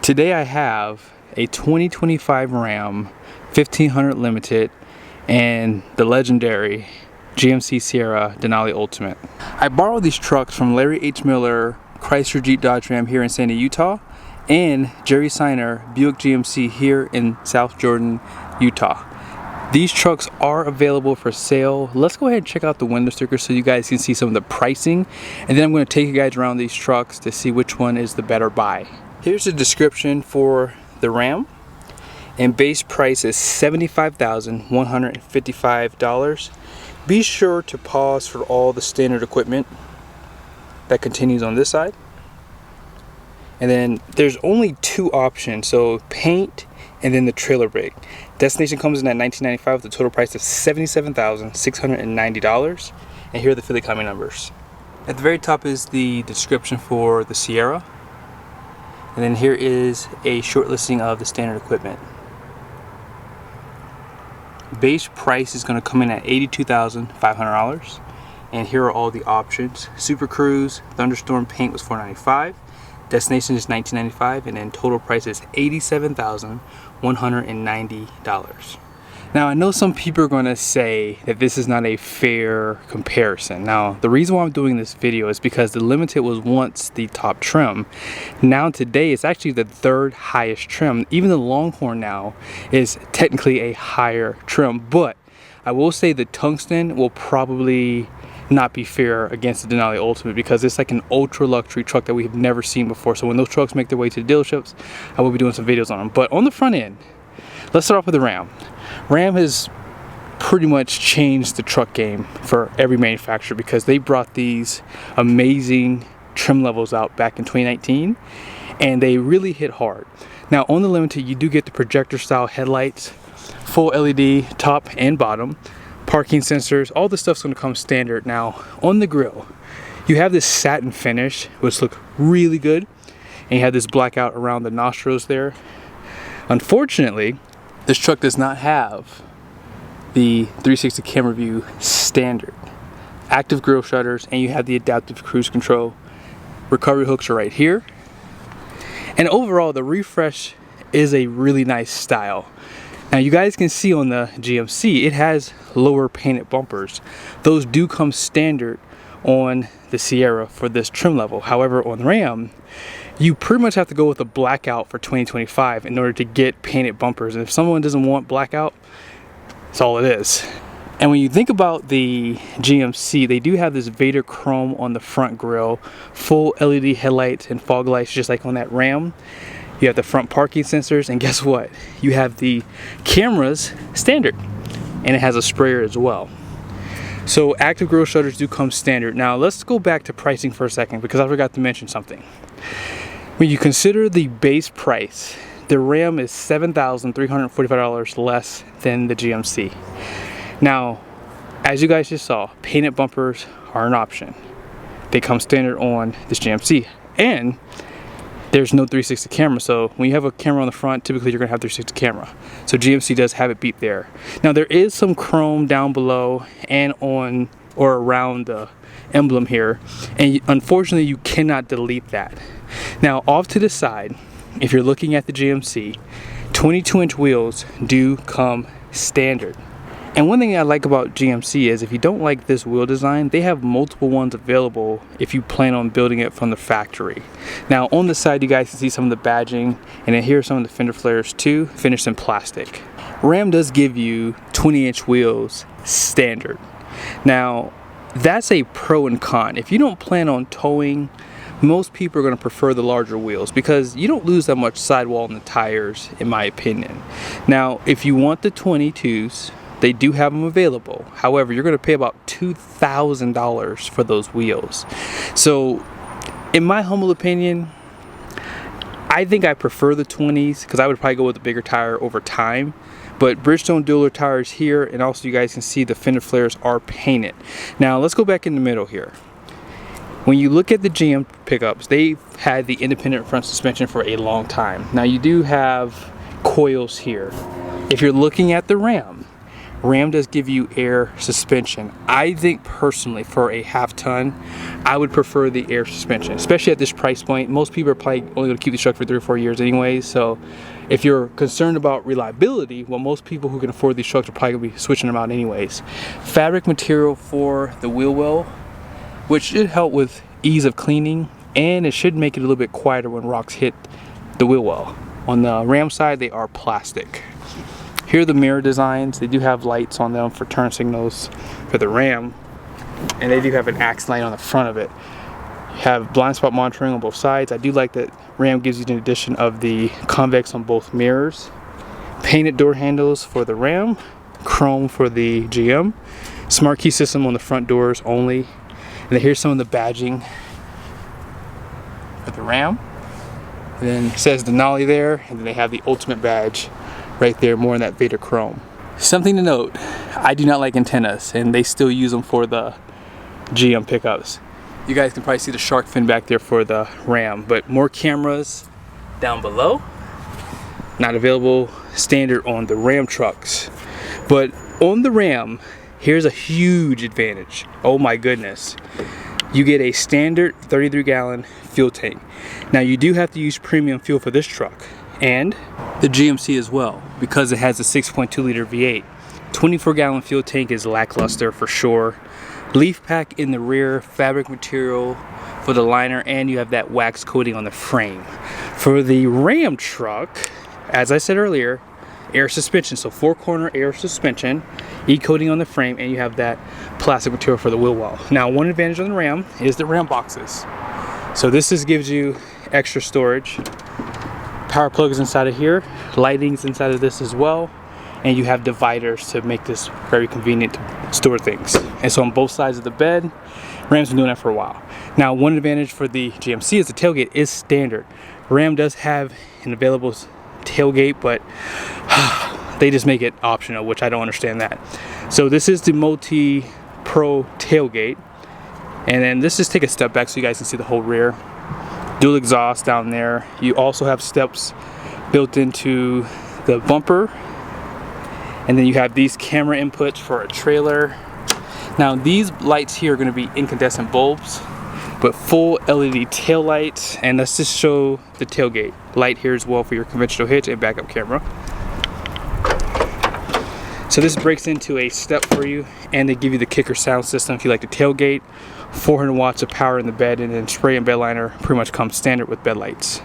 Today I have a 2025 Ram 1500 Limited and the legendary GMC Sierra Denali Ultimate. I borrowed these trucks from Larry H. Miller, Chrysler Jeep Dodge Ram here in Seiner, Utah, and Jerry Seiner, Buick GMC here in South Jordan, Utah. These trucks are available for sale. Let's go ahead and check out the window stickers so you guys can see some of the pricing, and then I'm going to take you guys around these trucks to see which one is the better buy. Here's the description for the Ram, and base price is $75,155. Be sure to pause for all the standard equipment that continues on this side. And then there's only two options, so paint and then the trailer rig. Destination comes in at $1995 with a total price of $77,690. And here are the Philly County numbers. At the very top is the description for the Sierra. And then here is a short listing of the standard equipment. Base price is going to come in at $82,500. And here are all the options. Super Cruise, Thunderstorm paint was $495. Destination is $1995, and then total price is $87,190. Now I know some people are going to say that this is not a fair comparison. Now the reason why I'm doing this video is because the Limited was once the top trim. Now today it's actually the third highest trim. Even the Longhorn now is technically a higher trim, but I will say the Tungsten will probably not be fair against the Denali Ultimate because it's like an ultra luxury truck that we have never seen before. So when those trucks make their way to the dealerships, I will be doing some videos on them. But on the front end, let's start off with the Ram. Ram has pretty much changed the truck game for every manufacturer because they brought these amazing trim levels out back in 2019 and they really hit hard. Now on the Limited, you do get the projector style headlights, full LED top and bottom, parking sensors, all this stuff's going to come standard. Now on the grille, you have this satin finish which look really good, and you have this blackout around the nostrils there. Unfortunately, this truck does not have the 360 camera view standard. Active grille shutters, and you have the adaptive cruise control. Recovery hooks are right here. And overall, the refresh is a really nice style. Now you guys can see on the GMC, it has lower painted bumpers. Those do come standard on the Sierra for this trim level. However, on the Ram, you pretty much have to go with a blackout for 2025 in order to get painted bumpers. And if someone doesn't want blackout, that's all it is. And when you think about the GMC, they do have this Vader chrome on the front grille, full LED headlights and fog lights just like on that Ram. You have the front parking sensors, and guess what? You have the cameras standard, and it has a sprayer as well. So active grille shutters do come standard. Now let's go back to pricing for a second because I forgot to mention something. When you consider the base price, the Ram is $7,345 less than the GMC. Now, as you guys just saw, painted bumpers are an option. They come standard on this GMC, and there's no 360 camera, so when you have a camera on the front, typically you're going to have 360 camera. So GMC does have it beat there. Now there is some chrome down below and on or around the emblem here, and unfortunately you cannot delete that. Now off to the side, if you're looking at the GMC, 22-inch wheels do come standard. And one thing I like about GMC is if you don't like this wheel design, they have multiple ones available if you plan on building it from the factory. Now on the side, you guys can see some of the badging, and then here are some of the fender flares too, finished in plastic. Ram does give you 20-inch wheels standard. Now that's a pro and con. If you don't plan on towing, most people are going to prefer the larger wheels because you don't lose that much sidewall in the tires, in my opinion. Now if you want the 22s, they do have them available. However, you're going to pay about $2,000 for those wheels. So in my humble opinion, I think I prefer the 20s because I would probably go with a bigger tire over time. But Bridgestone Dueler tires here, and also you guys can see the fender flares are painted. Now let's go back in the middle here. When you look at the GM pickups, they've had the independent front suspension for a long time. Now you do have coils here. If you're looking at the Ram Ram does give you air suspension. I think personally for a half ton, I would prefer the air suspension, especially at this price point. Most people are probably only going to keep the truck for 3 or 4 years anyways. So if you're concerned about reliability, well, most people who can afford these trucks are probably going to be switching them out anyways. Fabric material for the wheel well, which should help with ease of cleaning, and it should make it a little bit quieter when rocks hit the wheel well. On the Ram side, they are plastic. Here are the mirror designs. They do have lights on them for turn signals for the Ram, and they do have an accent light on the front of it. You have blind spot monitoring on both sides. I do like that Ram gives you an addition of the convex on both mirrors. Painted door handles for the Ram, chrome for the GM. Smart key system on the front doors only. And then here's some of the badging for the Ram. And then it says Denali there, and then they have the ultimate badge right there, more in that Vader chrome. Something to note, I do not like antennas, and they still use them for the GM pickups. You guys can probably see the shark fin back there for the Ram, but more cameras down below. Not available standard on the Ram trucks. But on the Ram, here's a huge advantage. Oh my goodness. You get a standard 33-gallon fuel tank. Now you do have to use premium fuel for this truck, and the GMC as well, because it has a 6.2 liter V8. 24-gallon fuel tank is lackluster for sure. Leaf pack in the rear, fabric material for the liner, and you have that wax coating on the frame. For the Ram truck, as I said earlier, air suspension, so 4-corner air suspension, e-coating on the frame, and you have that plastic material for the wheel well. Now, one advantage on the Ram is the Ram boxes. So this just gives you extra storage. Power plug is inside of here, lighting's inside of this as well, and you have dividers to make this very convenient to store things. And so on both sides of the bed, Ram's been doing that for a while. Now, one advantage for the GMC is the tailgate is standard. Ram does have an available tailgate, but they just make it optional, which I don't understand that. So this is the multi-pro tailgate, and then let's just take a step back so you guys can see the whole rear. Dual exhaust down there. You also have steps built into the bumper, and then you have these camera inputs for a trailer. Now these lights here are going to be incandescent bulbs, but full LED tail lights. And let's just show the tailgate light here as well for your conventional hitch and backup camera. So this breaks into a step for you, and they give you the kicker sound system if you like the tailgate. 400 watts of power in the bed, and then spray and bed liner pretty much comes standard with bed lights.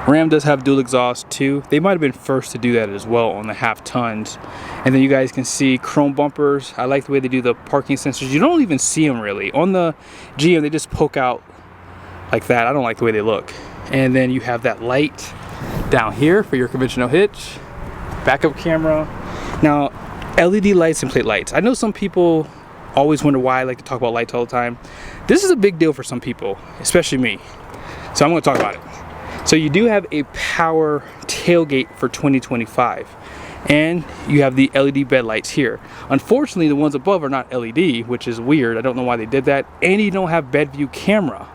Ram does have dual exhaust too. They might have been first to do that as well on the half tons. And then you guys can see chrome bumpers. I like the way they do the parking sensors. You don't even see them really. On the GM, they just poke out like that. I don't like the way they look. And then you have that light down here for your conventional hitch, backup camera. Now, LED lights and plate lights. I know some people always wonder why I like to talk about lights all the time. This is a big deal for some people, especially me. So I'm going to talk about it. So you do have a power tailgate for 2025, and you have the LED bed lights here. Unfortunately, the ones above are not LED, which is weird. I don't know why they did that. And you don't have bed view camera.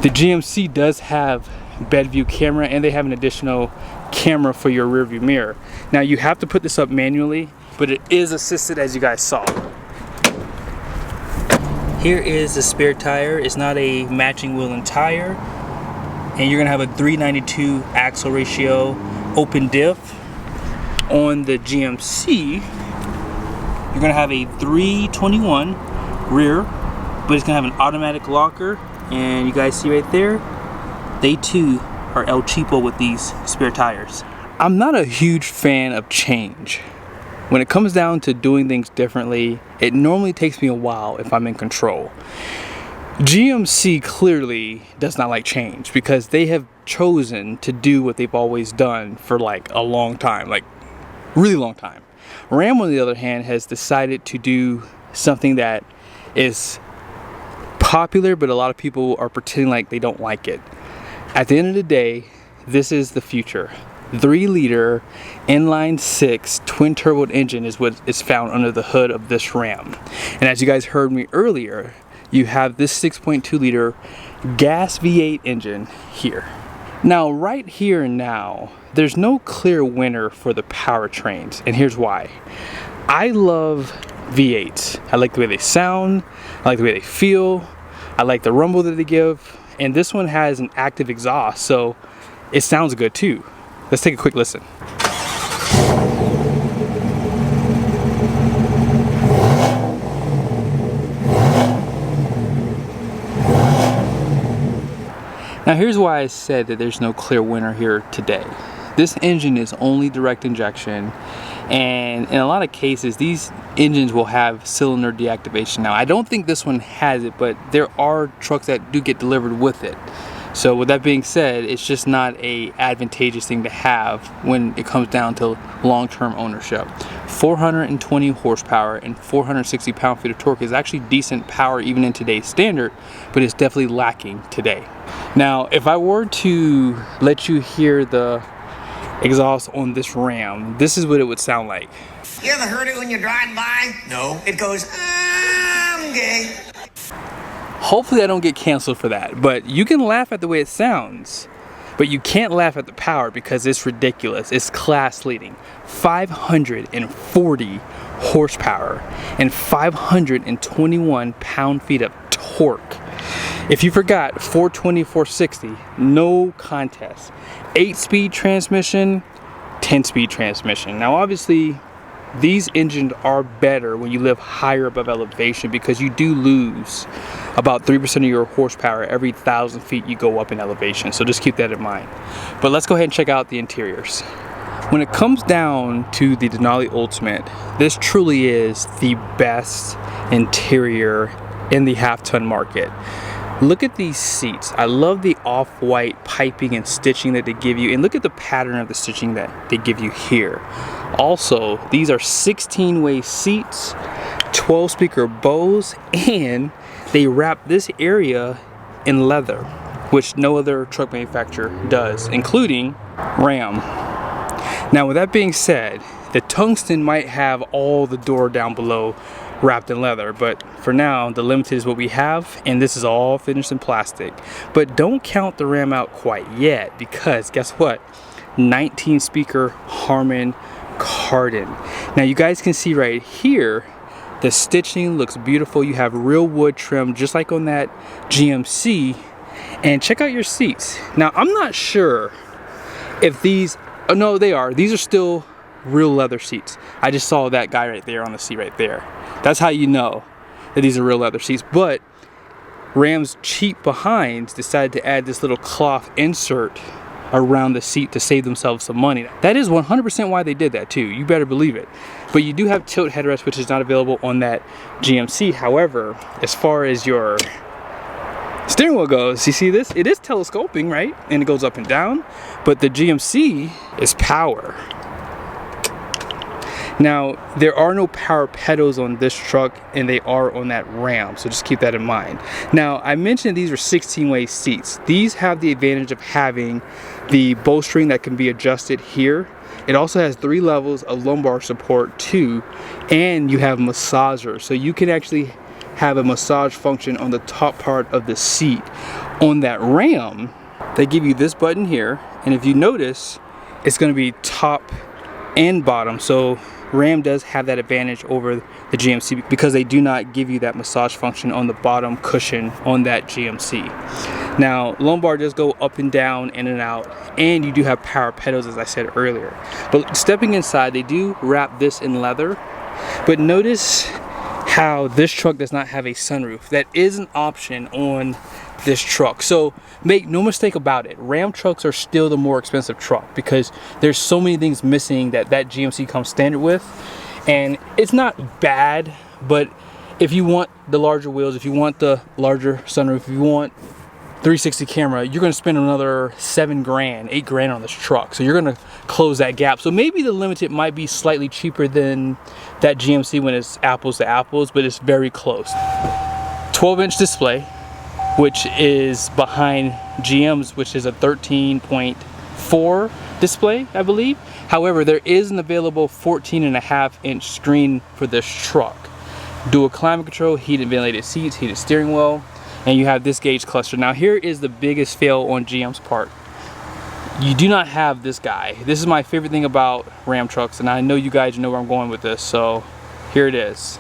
The GMC does have bed view camera, and they have an additional camera for your rear view mirror. Now you have to put this up manually, but it is assisted, as you guys saw. Here is the spare tire. It's not a matching wheel and tire, and you're gonna have a 392 axle ratio open diff. On the GMC, you're gonna have a 321 rear, but it's gonna have an automatic locker, and you guys see right there, they too are El Cheapo with these spare tires. I'm not a huge fan of change. When it comes down to doing things differently, it normally takes me a while if I'm in control. GMC clearly does not like change because they have chosen to do what they've always done for like a long time, like really long time. Ram, on the other hand, has decided to do something that is popular, but a lot of people are pretending like they don't like it. At the end of the day, this is the future. 3-liter inline 6 twin turbo engine is what is found under the hood of this Ram. And as you guys heard me earlier, you have this 6.2 liter gas V8 engine here. Now, right here and now, there's no clear winner for the powertrains, and here's why. I love V8s. I like the way they sound, I like the way they feel, I like the rumble that they give, and this one has an active exhaust, so it sounds good too. Let's take a quick listen. Now here's why I said that there's no clear winner here today. This engine is only direct injection, and in a lot of cases these engines will have cylinder deactivation. Now I don't think this one has it, but there are trucks that do get delivered with it. So with that being said, it's just not a advantageous thing to have when it comes down to long-term ownership. 420 horsepower and 460 pound-feet of torque is actually decent power even in today's standard, but it's definitely lacking today. Now, if I were to let you hear the exhaust on this Ram, this is what it would sound like. You ever heard it when you're driving by? No. It goes, I'm gay. Hopefully I don't get canceled for that, but you can laugh at the way it sounds, but you can't laugh at the power because it's ridiculous. It's class leading. 540 horsepower and 521 pound-feet of torque. If you forgot, 420, 460, no contest. 8-speed transmission, 10-speed transmission. Now obviously, these engines are better when you live higher above elevation because you do lose about 3% of your horsepower every 1,000 feet you go up in elevation. So just keep that in mind. But let's go ahead and check out the interiors. When it comes down to the Denali Ultimate, this truly is the best interior in the half-ton market. Look at these seats. I love the off-white piping and stitching that they give you, and look at the pattern of the stitching that they give you here. Also, these are 16-way seats, 12-speaker Bose, and they wrap this area in leather, which no other truck manufacturer does, including Ram. Now, with that being said, the tungsten might have all the door down below wrapped in leather, but for now the Limited is what we have, and this is all finished in plastic. But don't count the Ram out quite yet, because guess what? 19 speaker Harman Kardon. Now you guys can see right here the stitching looks beautiful. You have real wood trim just like on that GMC, and check out your seats. Now I'm not sure if these, oh no, they are, these are still real leather seats. I just saw that guy right there on the seat right there. That's how you know that these are real leather seats. But Ram's cheap behinds decided to add this little cloth insert around the seat to save themselves some money. That is 100% why they did that too. You better believe it. But you do have tilt headrest, which is not available on that GMC. However, as far as your steering wheel goes, you see this? It is telescoping, right? And it goes up and down. But the GMC is power. Now, there are no power pedals on this truck, and they are on that Ram, so just keep that in mind. Now, I mentioned these are 16-way seats. These have the advantage of having the bowstring that can be adjusted here. It also has 3 levels of lumbar support too, and you have massager, so you can actually have a massage function on the top part of the seat. On that Ram, they give you this button here, and if you notice, it's going to be top and bottom, so Ram does have that advantage over the GMC because they do not give you that massage function on the bottom cushion on that GMC. Now, lumbar does go up and down, in and out, and you do have power pedals, as I said earlier. But stepping inside, they do wrap this in leather, but notice how this truck does not have a sunroof. That is an option on this truck. So make no mistake about it, Ram trucks are still the more expensive truck because there's so many things missing that GMC comes standard with. And it's not bad, but if you want the larger wheels, if you want the larger sunroof, if you want 360 camera, you're going to spend another $7 grand, $8 grand on this truck. So you're going to close that gap. So maybe the Limited might be slightly cheaper than that GMC when it's apples to apples, but it's very close. 12-inch display, which is behind GM's, which is a 13.4 display, I believe. However, there is an available 14.5-inch screen for this truck. Dual climate control, heated ventilated seats, heated steering wheel, and you have this gauge cluster. Now here is the biggest fail on GM's part. you do not have this guy. This is my favorite thing about Ram trucks, and I know you guys know where I'm going with this, so here it is.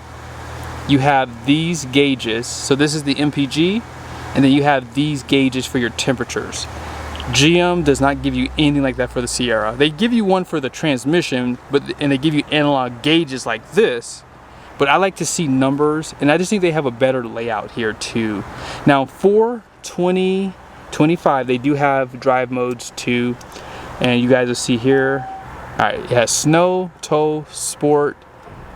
You have these gauges, so this is the MPG, and then you have these gauges for your temperatures. GM does not give you anything like that for the Sierra. They give you one for the transmission, and they give you analog gauges like this, but I like to see numbers, and I just think they have a better layout here too. Now for 2025, they do have drive modes too, and you guys will see here. All right, it has snow, tow, sport,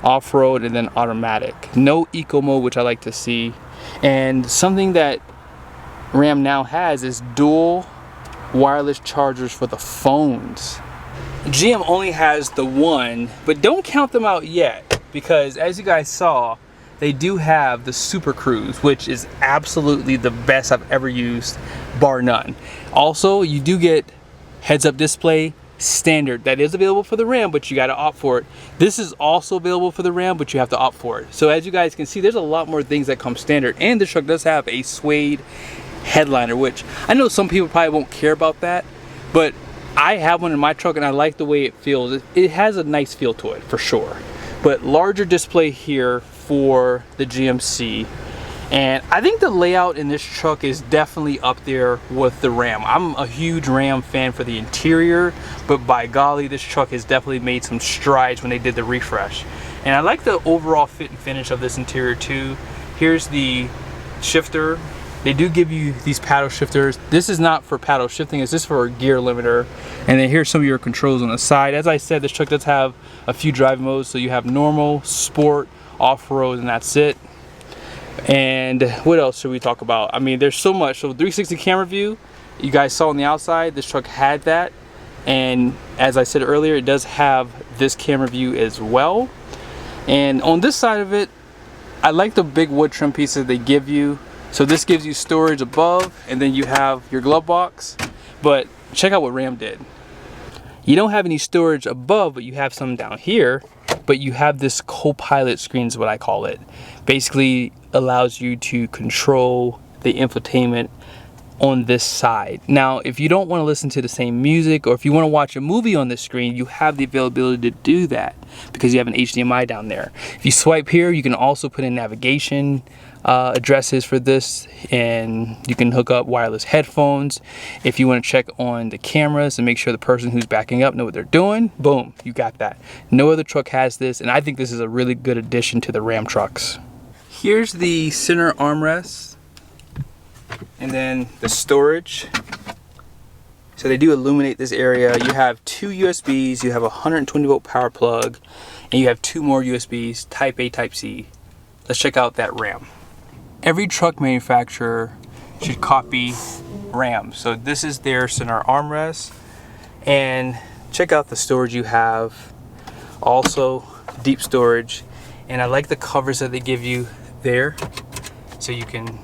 off-road, and then automatic. No eco mode, which I like to see. And something that Ram now has is dual wireless chargers for the phones. GM only has the one, but don't count them out yet, because as you guys saw, they do have the Super Cruise, which is absolutely the best I've ever used, bar none. Also, you do get heads-up display standard. That is available for the Ram, but you got to opt for it. This is also available for the Ram, but you have to opt for it. So as you guys can see, there's a lot more things that come standard, and this truck does have a suede headliner, which I know some people probably won't care about that, but I have one in my truck and I like the way it feels. It has a nice feel to it for sure. But larger display here for the GMC, and I think the layout in this truck is definitely up there with the Ram. I'm a huge Ram fan for the interior, but by golly, this truck has definitely made some strides when they did the refresh. And I like the overall fit and finish of this interior too. Here's the shifter. They do give you these paddle shifters. This is not for paddle shifting, it's just for a gear limiter. And then here's some of your controls on the side. As I said, this truck does have a few drive modes. So you have normal, sport, off-road, and that's it. And what else should we talk about? I mean, there's so much. So 360 camera view, you guys saw on the outside, this truck had that. And as I said earlier, it does have this camera view as well. And on this side of it, I like the big wood trim pieces they give you. So this gives you storage above, and then you have your glove box. But check out what Ram did. You don't have any storage above, but you have some down here. But you have this co-pilot screen is what I call it. Basically allows you to control the infotainment on this side. Now, if you don't want to listen to the same music, or if you want to watch a movie on this screen, you have the availability to do that because you have an HDMI down there. If you swipe here, you can also put in navigation addresses for this, and you can hook up wireless headphones. If you want to check on the cameras and make sure the person who's backing up know what they're doing, boom, you got that. No other truck has this, and I think this is a really good addition to the Ram trucks. Here's the center armrest, and then the storage. So they do illuminate this area. You have two USBs, you have a 120 volt power plug, and you have two more USBs, type A, type C. Let's check out that Ram. Every truck manufacturer should copy Ram. So this is their center armrest, and check out the storage you have. Also deep storage, and I like the covers that they give you there, so you can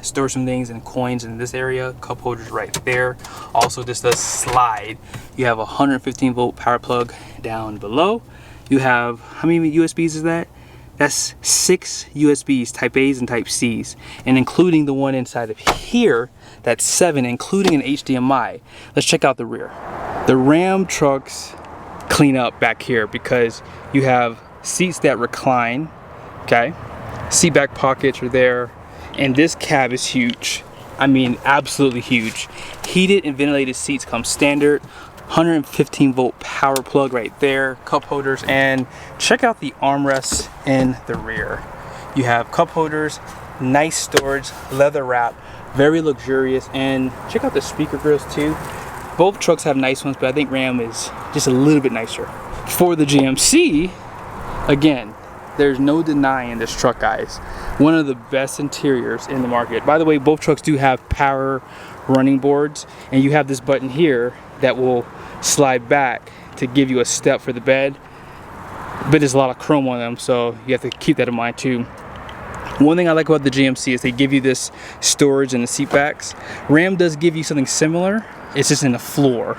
store some things and coins in this area. Cup holders right there. Also, this does slide. You have a 115 volt power plug down below. You have, how many USBs is that? That's 6 USBs, type A's and type C's, and including the one inside of here, that's 7, including an HDMI. Let's check out the rear. The Ram trucks clean up back here because you have seats that recline, okay? Seat back pockets are there, and this cab is huge. I mean, absolutely huge. Heated and ventilated seats come standard. 115 volt power plug right there, cup holders, and check out the armrests in the rear. You have cup holders, nice storage, leather wrap, very luxurious, and check out the speaker grills too. Both trucks have nice ones, but I think Ram is just a little bit nicer. For the GMC, again, there's no denying this truck, guys. One of the best interiors in the market. By the way, both trucks do have power running boards, and you have this button here that will slide back to give you a step for the bed, but there's a lot of chrome on them, so you have to keep that in mind too. One thing I like about the GMC is they give you this storage in the seat backs. Ram does give you something similar, it's just in the floor.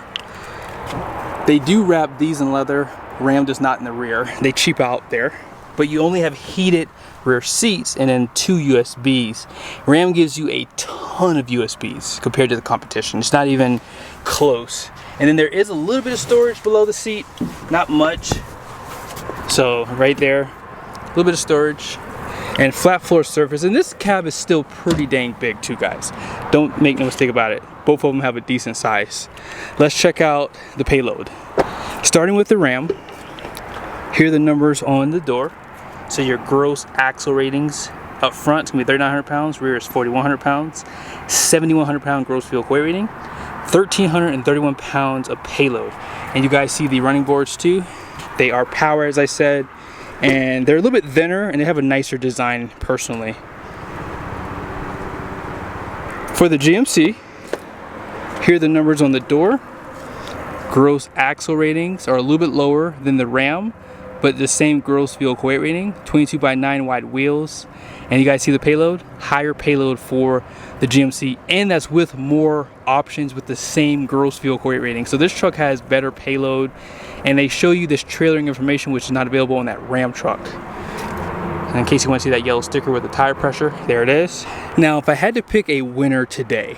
They do wrap these in leather. Ram does not in the rear. They cheap out there. but you only have heated rear seats and then 2 USBs. Ram gives you a ton of USBs compared to the competition. It's not even close. And then there is a little bit of storage below the seat, not much. So right there, a little bit of storage and flat floor surface. And this cab is still pretty dang big too, guys. Don't make no mistake about it. Both of them have a decent size. Let's check out the payload. Starting with the Ram, here are the numbers on the door. So your gross axle ratings up front is gonna be 3,900 pounds, rear is 4,100 pounds, 7,100 pound gross vehicle weight rating, 1,331 pounds of payload. And you guys see the running boards too. They are power, as I said, and they're a little bit thinner and they have a nicer design personally. For the GMC, here are the numbers on the door. Gross axle ratings are a little bit lower than the Ram, but the same gross vehicle weight rating, 22/9 wide wheels. And you guys see the payload? Higher payload for the GMC, and that's with more options with the same gross vehicle weight rating. So this truck has better payload, and they show you this trailering information which is not available on that Ram truck. And in case you want to see that yellow sticker with the tire pressure, there it is. Now, if I had to pick a winner today,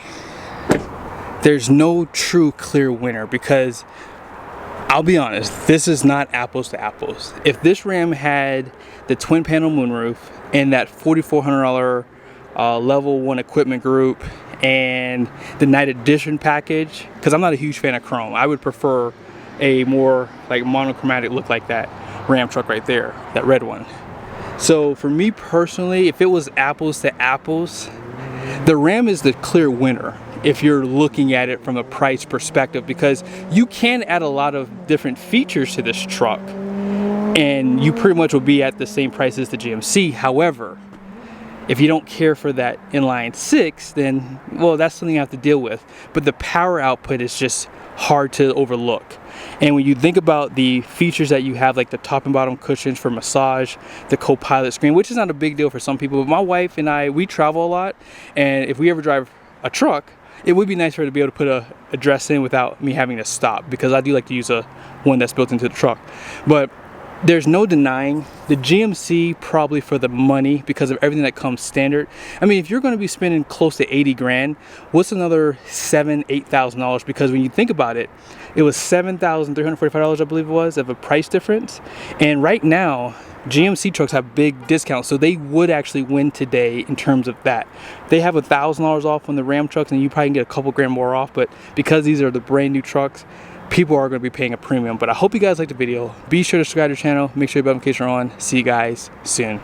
there's no true clear winner, because I'll be honest, this is not apples to apples. If this Ram had the twin panel moonroof and that $4,400 level 1 equipment group and the night edition package, because I'm not a huge fan of chrome, I would prefer a more like monochromatic look like that Ram truck right there, that red one. So for me personally, if it was apples to apples, the Ram is the clear winner if you're looking at it from a price perspective, because you can add a lot of different features to this truck and you pretty much will be at the same price as the GMC. However, if you don't care for that inline 6, then, well, that's something you have to deal with. But the power output is just hard to overlook. And when you think about the features that you have, like the top and bottom cushions for massage, the co-pilot screen, which is not a big deal for some people, but my wife and I, we travel a lot, and if we ever drive a truck, it would be nice for her to be able to put a address in without me having to stop, because I do like to use one that's built into the truck. But there's no denying the GMC, probably for the money, because of everything that comes standard. I mean, if you're going to be spending close to 80 grand, what's another $7,000–8,000? Because when you think about it, it was $7,345, I believe it was, of a price difference. And right now, GMC trucks have big discounts, so they would actually win today in terms of that. They have $1,000 off on the Ram trucks, and you probably can get a couple grand more off, but because these are the brand new trucks, people are going to be paying a premium. But I hope you guys liked the video. Be sure to subscribe to the channel, make sure your bell notifications are on. See you guys soon.